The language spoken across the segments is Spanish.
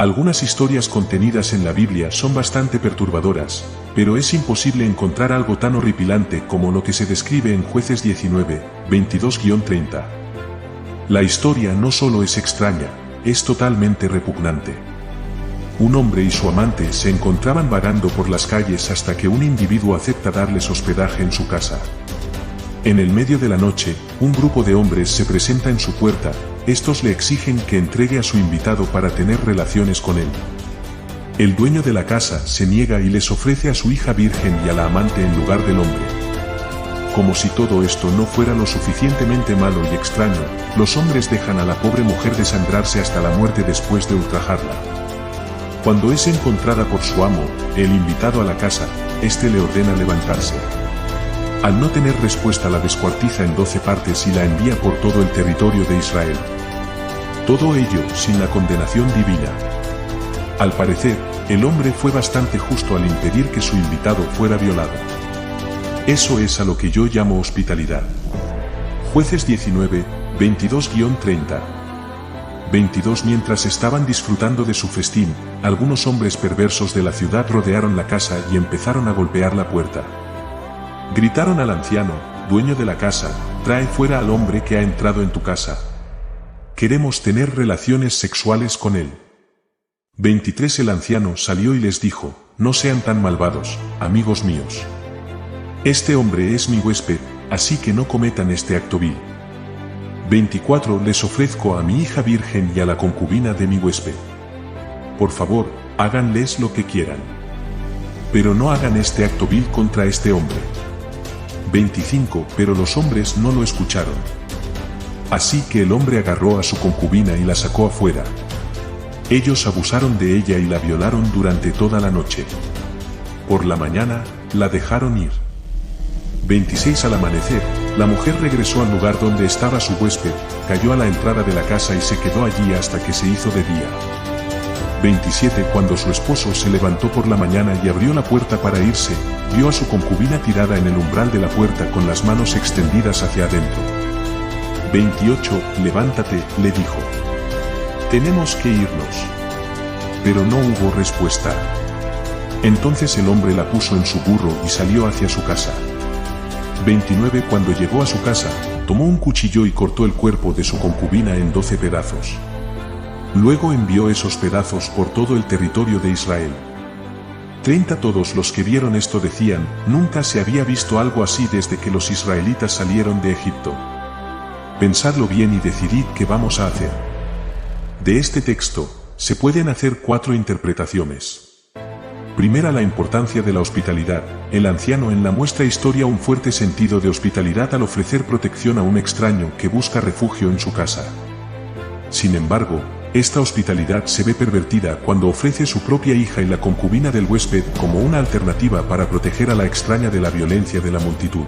Algunas historias contenidas en la Biblia son bastante perturbadoras, pero es imposible encontrar algo tan horripilante como lo que se describe en Jueces 19, 22-30. La historia no solo es extraña, es totalmente repugnante. Un hombre y su amante se encontraban vagando por las calles hasta que un individuo acepta darles hospedaje en su casa. En el medio de la noche, un grupo de hombres se presenta en su puerta. Estos le exigen que entregue a su invitado para tener relaciones con él. El dueño de la casa se niega y les ofrece a su hija virgen y a la amante en lugar del hombre. Como si todo esto no fuera lo suficientemente malo y extraño, los hombres dejan a la pobre mujer desangrarse hasta la muerte después de ultrajarla. Cuando es encontrada por su amo, el invitado a la casa, este le ordena levantarse. Al no tener respuesta la descuartiza en 12 partes y la envía por todo el territorio de Israel. Todo ello sin la condenación divina. Al parecer, el hombre fue bastante justo al impedir que su invitado fuera violado. Eso es a lo que yo llamo hospitalidad. Jueces 19, 22-30. 22. Mientras estaban disfrutando de su festín, algunos hombres perversos de la ciudad rodearon la casa y empezaron a golpear la puerta. Gritaron al anciano, dueño de la casa, trae fuera al hombre que ha entrado en tu casa. Queremos tener relaciones sexuales con él. 23. El anciano salió y les dijo, no sean tan malvados, amigos míos. Este hombre es mi huésped, así que no cometan este acto vil. 24. Les ofrezco a mi hija virgen y a la concubina de mi huésped. Por favor, háganles lo que quieran. Pero no hagan este acto vil contra este hombre. 25. Pero los hombres no lo escucharon. Así que el hombre agarró a su concubina y la sacó afuera. Ellos abusaron de ella y la violaron durante toda la noche. Por la mañana, la dejaron ir. 26. Al amanecer, la mujer regresó al lugar donde estaba su huésped, cayó a la entrada de la casa y se quedó allí hasta que se hizo de día. 27. Cuando su esposo se levantó por la mañana y abrió la puerta para irse, vio a su concubina tirada en el umbral de la puerta con las manos extendidas hacia adentro. 28. Levántate, le dijo. Tenemos que irnos. Pero no hubo respuesta. Entonces el hombre la puso en su burro y salió hacia su casa. 29. Cuando llegó a su casa, tomó un cuchillo y cortó el cuerpo de su concubina en 12 pedazos. Luego envió esos pedazos por todo el territorio de Israel. 30. Todos los que vieron esto decían, nunca se había visto algo así desde que los israelitas salieron de Egipto. Pensadlo bien y decidid qué vamos a hacer. De este texto, se pueden hacer 4 interpretaciones. Primera, la importancia de la hospitalidad. El anciano en la muestra historia un fuerte sentido de hospitalidad al ofrecer protección a un extraño que busca refugio en su casa. Sin embargo, esta hospitalidad se ve pervertida cuando ofrece su propia hija y la concubina del huésped como una alternativa para proteger a la extraña de la violencia de la multitud.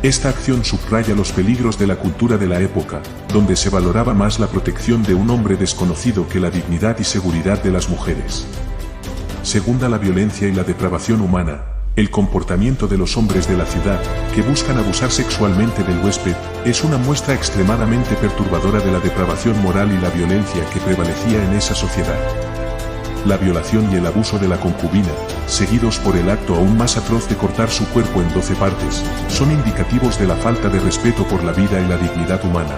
Esta acción subraya los peligros de la cultura de la época, donde se valoraba más la protección de un hombre desconocido que la dignidad y seguridad de las mujeres. Segunda, la violencia y la depravación humana. El comportamiento de los hombres de la ciudad, que buscan abusar sexualmente del huésped, es una muestra extremadamente perturbadora de la depravación moral y la violencia que prevalecía en esa sociedad. La violación y el abuso de la concubina, seguidos por el acto aún más atroz de cortar su cuerpo en 12 partes, son indicativos de la falta de respeto por la vida y la dignidad humana.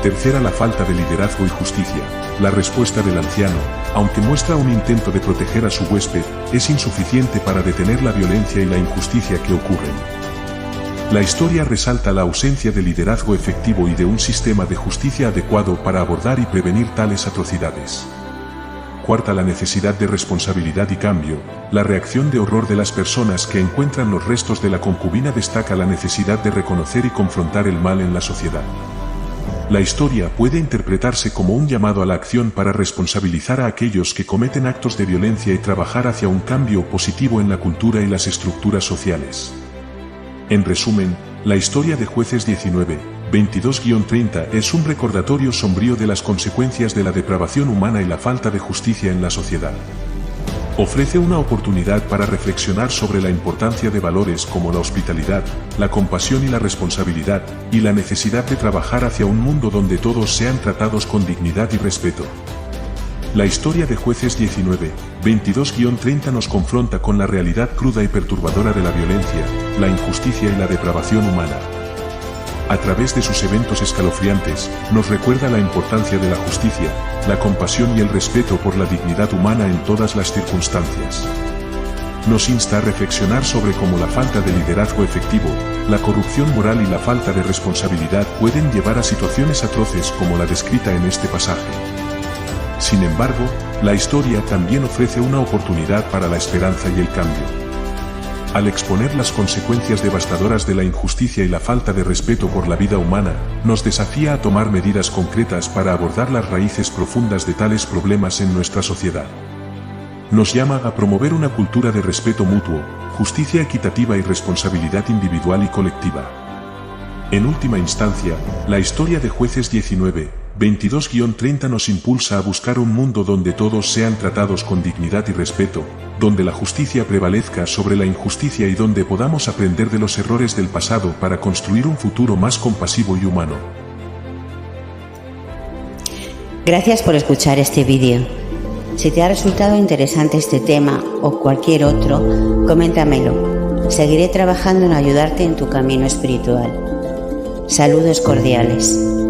Tercera, la falta de liderazgo y justicia. La respuesta del anciano, aunque muestra un intento de proteger a su huésped, es insuficiente para detener la violencia y la injusticia que ocurren. La historia resalta la ausencia de liderazgo efectivo y de un sistema de justicia adecuado para abordar y prevenir tales atrocidades. Cuarta, la necesidad de responsabilidad y cambio. La reacción de horror de las personas que encuentran los restos de la concubina destaca la necesidad de reconocer y confrontar el mal en la sociedad. La historia puede interpretarse como un llamado a la acción para responsabilizar a aquellos que cometen actos de violencia y trabajar hacia un cambio positivo en la cultura y las estructuras sociales. En resumen, la historia de Jueces 19, 22-30 es un recordatorio sombrío de las consecuencias de la depravación humana y la falta de justicia en la sociedad. Ofrece una oportunidad para reflexionar sobre la importancia de valores como la hospitalidad, la compasión y la responsabilidad, y la necesidad de trabajar hacia un mundo donde todos sean tratados con dignidad y respeto. La historia de Jueces 19, 22-30 nos confronta con la realidad cruda y perturbadora de la violencia, la injusticia y la depravación humana. A través de sus eventos escalofriantes, nos recuerda la importancia de la justicia, la compasión y el respeto por la dignidad humana en todas las circunstancias. Nos insta a reflexionar sobre cómo la falta de liderazgo efectivo, la corrupción moral y la falta de responsabilidad pueden llevar a situaciones atroces como la descrita en este pasaje. Sin embargo, la historia también ofrece una oportunidad para la esperanza y el cambio. Al exponer las consecuencias devastadoras de la injusticia y la falta de respeto por la vida humana, nos desafía a tomar medidas concretas para abordar las raíces profundas de tales problemas en nuestra sociedad. Nos llama a promover una cultura de respeto mutuo, justicia equitativa y responsabilidad individual y colectiva. En última instancia, la historia de Jueces 19, 22-30 nos impulsa a buscar un mundo donde todos sean tratados con dignidad y respeto, donde la justicia prevalezca sobre la injusticia y donde podamos aprender de los errores del pasado para construir un futuro más compasivo y humano. Gracias por escuchar este vídeo. Si te ha resultado interesante este tema o cualquier otro, coméntamelo. Seguiré trabajando en ayudarte en tu camino espiritual. Saludos cordiales.